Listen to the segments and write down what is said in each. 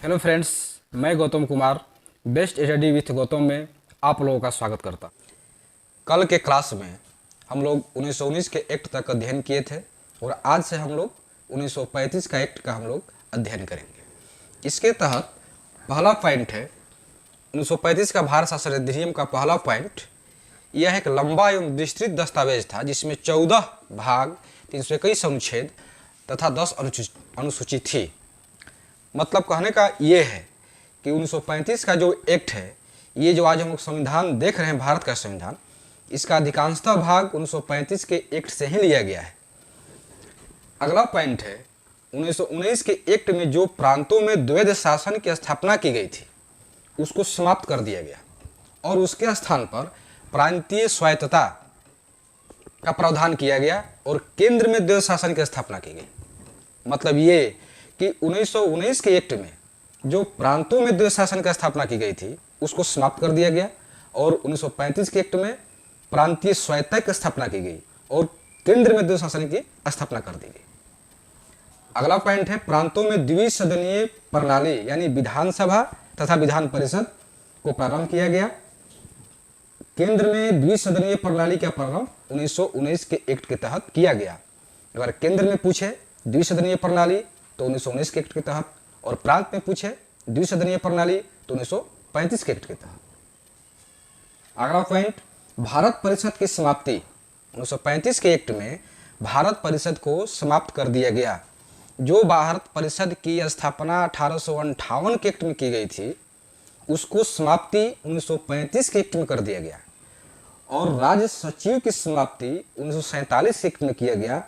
Hello friends, मैं Gautam Kumar best study with Gautam में आप लोगों का स्वागत करता। कल के क्लास में हम लोग 1919 के एक्ट तक अध्ययन किए थे और आज से हम लोग 1935 का एक्ट का हम लोग अध्ययन करेंगे। इसके तहत पहला पॉइंट है 1935 का भारत शासन अधिनियम का पहला पॉइंट। यह एक लंबा एवं विस्तृत दस्तावेज था जिसमें 14 भाग, 321 अनुच्छेद तथा 10 अनुसूची थी। मतलब कहने का ये है कि 1935 का जो एक्ट है, ये जो आज हम लोग संविधान देख रहे हैं, भारत का संविधान, इसका अधिकांशतः भाग 1935 के एक्ट से ही लिया गया है। अगला पॉइंट है 1919 के एक्ट में जो प्रांतों में द्वैध शासन की स्थापना की गई थी उसको समाप्त कर दिया गया और उसके स्थान पर प्रांतीय स्वायत्तता का प्रावधान किया गया और केंद्र में द्वैध शासन की स्थापना की गई। मतलब ये कि 1919 के एक्ट में जो प्रांतों में द्वैध शासन की स्थापना की गई थी उसको समाप्त कर दिया गया और 1935 के एक्ट में प्रांतीय स्वायत्तता की स्थापना की गई और केंद्र में द्वैध शासन की स्थापना कर दी गई। अगला पॉइंट है प्रांतों में द्विसदनीय प्रणाली यानी विधानसभा तथा विधान परिषद को प्रारंभ किया गया। केंद्र में द्विसदनीय प्रणाली का प्रारंभ 1919 के एक्ट के तहत किया गया। अगर केंद्र में पूछे द्विसदनीय प्रणाली तो 1919 के एक्ट के तहत, और प्रांत में पूछे द्विसदनीय प्रणाली तो 1935 के एक्ट के तहत। अगला पॉइंट भारत परिषद की समाप्ति। 1935 के एक्ट में भारत परिषद को समाप्त कर दिया गया। जो भारत परिषद की स्थापना 1858 के एक्ट में की गई थी उसको समाप्ति 1935 के एक्ट में कर दिया गया और राज्य सचिव की समाप्ति 1947 के एक्ट में किया गया।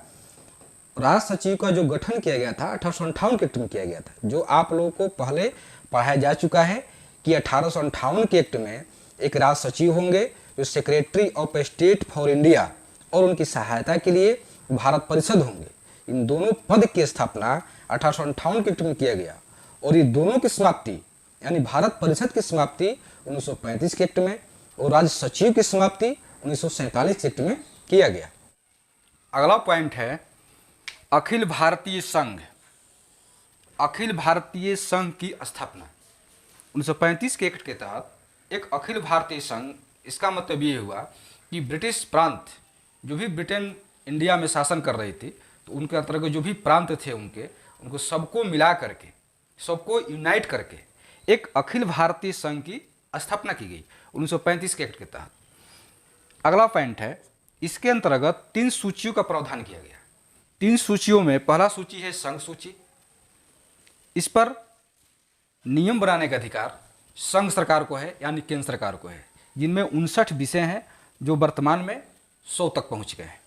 राज्य सचिव का जो गठन किया गया था 1858 के एक्ट में किया गया था, जो आप लोगों को पहले पढ़ाया जा चुका है कि 1858 के एक्ट में एक राज्य सचिव होंगे जो secretary of state for India और उनकी सहायता के लिए भारत परिषद होंगे। इन दोनों पद की स्थापना 1858 के एक्ट में किया गया और ये दोनों की समाप्ति यानी भारत परिषद की समाप्ति 1935 के एक्ट में और राज्य सचिव की समाप्ति 1947 के एक्ट में किया गया। अगला पॉइंट है अखिल भारतीय संघ। अखिल भारतीय संघ की स्थापना 1935 के एक्ट के तहत एक अखिल भारतीय संघ, इसका मतलब ये हुआ कि ब्रिटिश प्रांत जो भी ब्रिटेन इंडिया में शासन कर रही थी तो उनके अंतर्गत जो भी प्रांत थे उनको सबको मिला करके, सबको यूनाइट करके एक अखिल भारतीय संघ की स्थापना की गई 1935 के एक्ट के तहत। अगला पॉइंट है इसके अंतर्गत 3 सूचियों का प्रावधान किया गया। 3 सूचियों में पहला सूची है संघ सूची। इस पर नियम बनाने का अधिकार संघ सरकार को है यानी केंद्र सरकार को है, जिनमें 59 विषय हैं जो वर्तमान में 100 तक पहुंच गए हैं।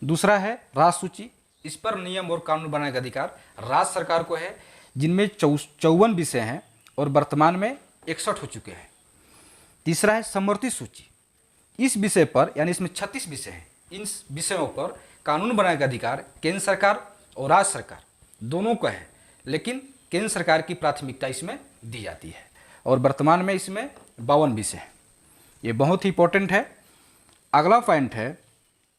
दूसरा है राज्य सूची। इस पर नियम और कानून बनाने का अधिकार राज्य सरकार को है, जिनमें 54 विषय हैं और वर्तमान में 61 हो चुके हैं। तीसरा है समवर्ती सूची। इस विषय पर यानी इसमें 36 विषय हैं। इन विषयों पर कानून बनाने का अधिकार केंद्र सरकार और राज्य सरकार दोनों का है, लेकिन केंद्र सरकार की प्राथमिकता इसमें दी जाती है और वर्तमान में इसमें 52 विषय हैं। ये बहुत ही इंपॉर्टेंट है। अगला पॉइंट है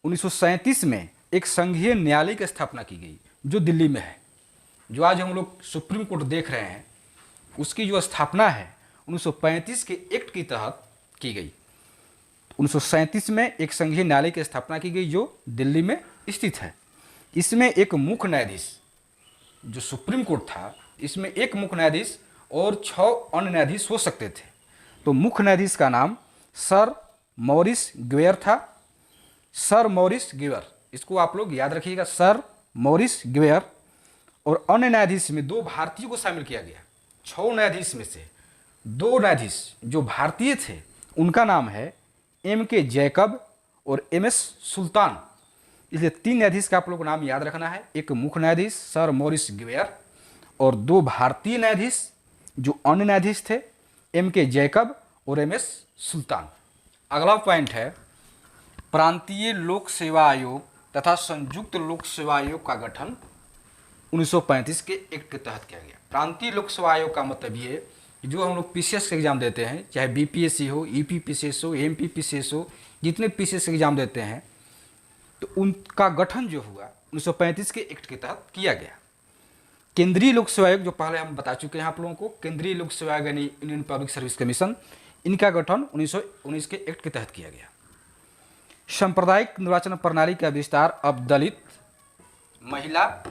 1937 में एक संघीय न्यायालय की स्थापना की गई जो दिल्ली में है। जो आज हम लोग सुप्रीम कोर्ट देख रहे हैं उसकी जो स्थापना है 1935 के एक्ट के तहत की गई। 1937 में एक संघीय न्यायालय की स्थापना की गई जो दिल्ली में स्थित है। इसमें एक मुख्य न्यायाधीश, जो सुप्रीम कोर्ट था, इसमें एक मुख्य न्यायाधीश और 6 अन्य न्यायाधीश हो सकते थे। तो मुख्य न्यायाधीश का नाम सर मॉरिस ग्वेयर था। सर मॉरिस ग्वेयर, इसको आप लोग याद रखिएगा, सर मॉरिस ग्वेयर। और अन्य न्यायाधीश में 2 भारतीयों को शामिल किया गया। 6 न्यायाधीश में से 2 न्यायाधीश जो भारतीय थे उनका नाम है M.K. जैकब और M.S. सुल्तान। इसलिए 3 न्यायाधीश का आप लोग को नाम याद रखना है। एक मुख्य न्यायाधीश सर मॉरिस ग्वेयर और 2 भारतीय न्यायाधीश जो अन्य न्यायाधीश थे M.K. जैकब और M.S. सुल्तान। अगला पॉइंट है प्रांतीय लोक सेवा आयोग तथा संयुक्त लोक सेवा आयोग का गठन 1935 के एक्ट के तहत किया गया। प्रांतीय लोक सेवा आयोग का मतलब ये जो हम लोग पीसीएस के एग्जाम देते हैं, चाहे बीपीएससी हो, ईपीपीसीएस हो, एमपीपीसीएस हो, जितने पीसीएस एग्जाम देते हैं तो उनका गठन जो हुआ 1935 के एक्ट के तहत किया गया। केंद्रीय लोक सेवा आयोग, जो पहले हम बता चुके हैं आप लोगों को, केंद्रीय लोक सेवा आयोग यानी इंडियन पब्लिक सर्विस कमीशन, इनका गठन 1919 के एक्ट के तहत किया गया। सांप्रदायिक निर्वाचन प्रणाली का विस्तार अब दलित, महिला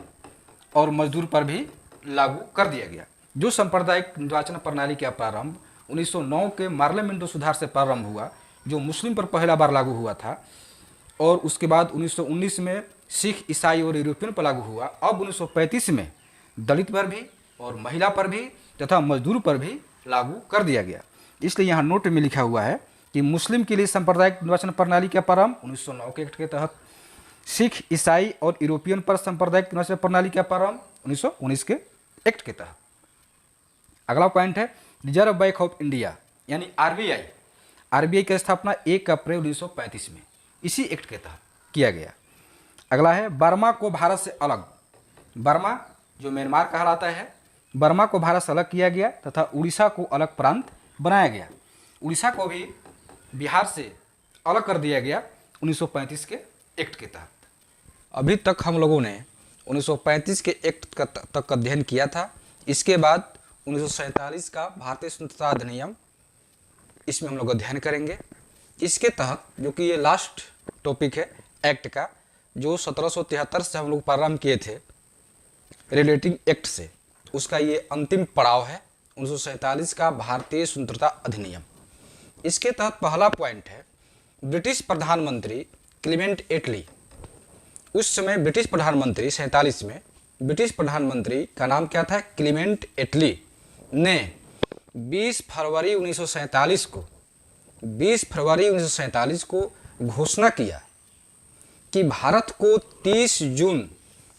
और मजदूर पर भी लागू कर दिया गया। जो सांप्रदायिक निर्वाचन प्रणाली का प्रारंभ 1909 के पार्लियामेंट सुधार से प्रारंभ हुआ, जो मुस्लिम पर पहला बार लागू हुआ था, और उसके बाद 1919 में सिख, ईसाई और यूरोपियन पर लागू हुआ। अब 1935 में दलित पर भी और महिला पर भी तथा मजदूर पर भी लागू कर दिया गया। इसलिए यहाँ नोट में लिखा हुआ है कि मुस्लिम के लिए सांप्रदायिक निर्वाचन प्रणाली का प्रारंभ 1909 के एक्ट के तहत, सिख, ईसाई और यूरोपियन पर सांप्रदायिक निर्वाचन प्रणाली का प्रारंभ 1919 के एक्ट के तहत। अगला पॉइंट है रिजर्व बैंक ऑफ इंडिया यानी आरबीआई। आरबीआई की स्थापना 1 अप्रैल 1935 में इसी एक्ट के तहत किया गया। अगला है बर्मा को भारत से अलग। बर्मा जो म्यांमार कहलाता है, बर्मा को भारत से अलग किया गया तथा उड़ीसा को अलग प्रांत बनाया गया। उड़ीसा को भी बिहार से अलग कर दिया गया 1935 के एक्ट के तहत। अभी तक हम लोगों ने 1935 के एक्ट तक का अध्ययन किया था। इसके बाद 1947 का भारतीय स्वतंत्रता अधिनियम, इसमें हम लोग अध्ययन करेंगे। इसके तहत जो कि ये लास्ट टॉपिक है एक्ट का, जो 1773 से हम लोग प्रारंभ किए थे रिलेटिंग एक्ट से, उसका ये अंतिम पड़ाव है 1947 का भारतीय स्वतंत्रता अधिनियम। इसके तहत पहला पॉइंट है ब्रिटिश प्रधानमंत्री क्लीमेंट एटली। उस समय ब्रिटिश प्रधानमंत्री 47 में ब्रिटिश प्रधानमंत्री का नाम क्या था? क्लीमेंट एटली ने 20 फरवरी 1947 को घोषणा किया कि भारत को 30 जून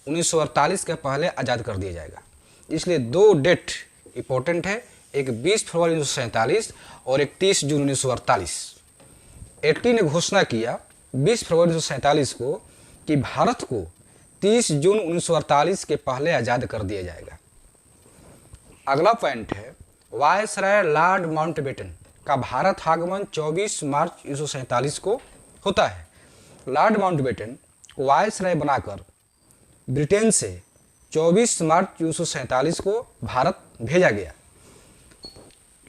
1948 के पहले आज़ाद कर दिया जाएगा। इसलिए 2 डेट इंपॉर्टेंट है, एक 20 फरवरी 1947 और एक 30 जून 1948। एटली ने घोषणा किया 20 फरवरी 1947 को कि भारत को 30 जून 1948 के पहले आज़ाद कर दिया जाएगा। अगला पॉइंट है वायसराय लॉर्ड माउंटबेटन का भारत आगमन 24 मार्च 1947 को होता है। लॉर्ड माउंटबेटन को वायसराय बनाकर ब्रिटेन से 24 मार्च 1947 को भारत भेजा गया।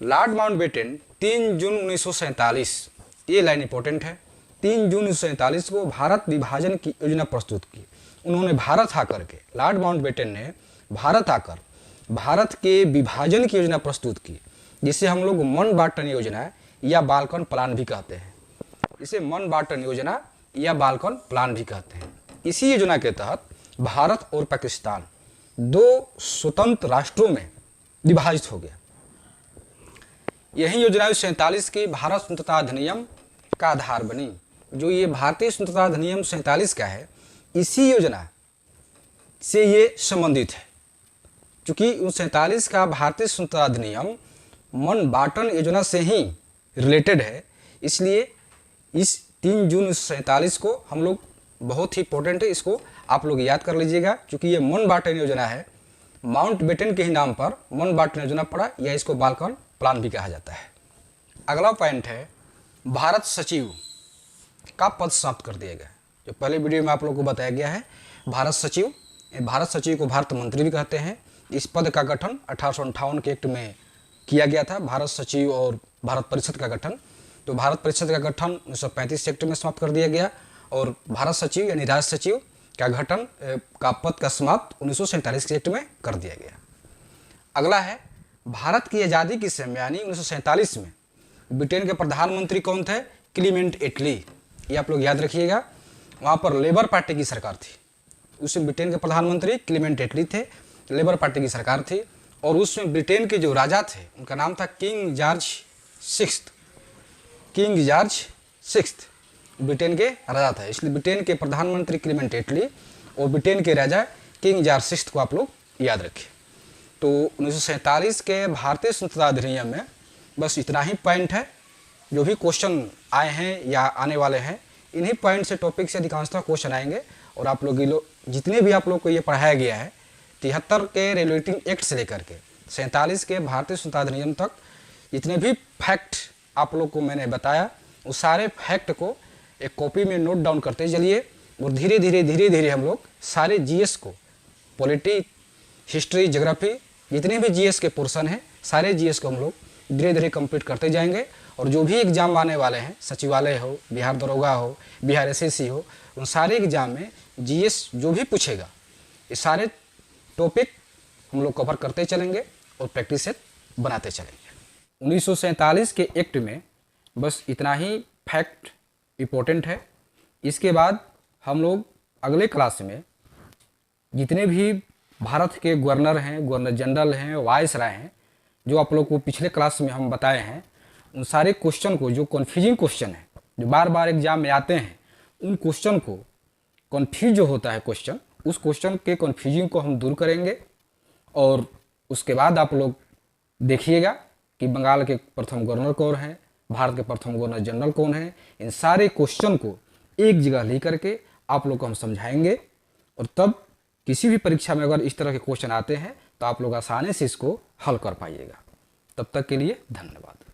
लॉर्ड माउंटबेटन 3 जून 1947, ये लाइन इंपॉर्टेंट है, 3 जून 1947 को भारत विभाजन की योजना प्रस्तुत की। उन्होंने भारत आकर के, लॉर्ड माउंटबेटन ने भारत आकर भारत के विभाजन की योजना प्रस्तुत की, जिसे हम लोग माउंटबेटन योजना या बाल्कन प्लान भी कहते हैं। इसे माउंटबेटन योजना या बाल्कन प्लान भी कहते हैं। इसी योजना के तहत भारत और पाकिस्तान 2 स्वतंत्र राष्ट्रों में विभाजित हो गया। यही योजना 47 की भारत स्वतंत्रता अधिनियम का आधार बनी। जो ये भारतीय स्वतंत्रता अधिनियम 47 का है, इसी योजना से ये संबंधित है। क्योंकि 47 का भारतीय स्वतंत्रता अधिनियम माउंटबेटन योजना से ही रिलेटेड है, इसलिए इस 3 जून 1947 को हम लोग, बहुत ही इंपॉर्टेंट है, इसको आप लोग याद कर लीजिएगा। क्योंकि ये माउंटबेटन योजना है, माउंटबेटन के ही नाम पर माउंटबेटन योजना पड़ा, या इसको बाल्कन प्लान भी कहा जाता है। अगला पॉइंट है भारत सचिव का पद समाप्त कर दिया गया। जो पहले वीडियो में आप लोगों को बताया गया है, भारत सचिव को भारत मंत्री भी कहते हैं। इस पद का गठन 1858 के एक्ट में किया गया था, भारत सचिव और भारत परिषद का गठन। तो भारत परिषद का गठन 1935 एक्ट में समाप्त कर दिया गया, और भारत सचिव यानी राज्य सचिव का गठन का पद का समाप्त 1947 के एक्ट में कर दिया गया। अगला है भारत की आज़ादी के समय यानी 1947 में ब्रिटेन के प्रधानमंत्री कौन थे? क्लीमेंट एटली। ये आप लोग याद रखिएगा। वहाँ पर लेबर पार्टी की सरकार थी। उस ब्रिटेन के प्रधानमंत्री क्लीमेंट एटली थे, लेबर पार्टी की सरकार थी। और उसमें ब्रिटेन के जो राजा थे, उनका नाम था किंग जॉर्ज सिक्स्थ। ब्रिटेन के राजा था, इसलिए ब्रिटेन के प्रधानमंत्री क्लीमेंट एटली और ब्रिटेन के राजा किंग जॉर्ज सिक्स्थ को आप लोग याद रखें। तो 1947 के भारतीय स्वतंत्रता अधिनियम में बस इतना ही पॉइंट है। जो भी क्वेश्चन आए हैं या आने वाले हैं, इन्हीं पॉइंट से टॉपिक से अधिकांशतः क्वेश्चन आएंगे। और आप लोग जितने भी आप लोग को ये पढ़ाया गया है, 73 के रेगुलेटिंग एक्ट से लेकर के 47 के भारतीय स्वतंत्रता अधिनियम तक जितने भी फैक्ट आप लोग को मैंने बताया, उस सारे फैक्ट को एक कॉपी में नोट डाउन करते चलिए। और धीरे धीरे हम लोग सारे जीएस को, पॉलिटी, हिस्ट्री, ज्योग्राफी, जितने भी जीएस के पोर्शन हैं सारे जीएस को हम लोग धीरे धीरे कंप्लीट करते जाएंगे। और जो भी एग्ज़ाम आने वाले हैं, सचिवालय हो, बिहार दरोगा हो, बिहार एसएससी हो, उन सारे एग्ज़ाम में जीएस जो भी पूछेगा ये सारे टॉपिक हम लोग कवर करते चलेंगे और प्रैक्टिस सेट बनाते चलेंगे। 1947 के एक्ट में बस इतना ही फैक्ट इम्पोर्टेंट है। इसके बाद हम लोग अगले क्लास में जितने भी भारत के गवर्नर हैं, गवर्नर जनरल हैं, वाइस राय हैं, जो आप लोग को पिछले क्लास में हम बताए हैं, उन सारे क्वेश्चन को, जो कन्फ्यूजिंग क्वेश्चन है, जो बार बार एग्जाम में आते हैं, उन क्वेश्चन को, कन्फ्यूज जो होता है क्वेश्चन, उस क्वेश्चन के कन्फ्यूजिंग को हम दूर करेंगे। और उसके बाद आप लोग देखिएगा कि बंगाल के प्रथम गवर्नर कौन है, भारत के प्रथम गवर्नर जनरल कौन है। इन सारे क्वेश्चन को एक जगह ले करके आप लोग को हम समझाएंगे, और तब किसी भी परीक्षा में अगर इस तरह के क्वेश्चन आते हैं तो आप लोग आसानी से इसको हल कर पाइएगा। तब तक के लिए धन्यवाद।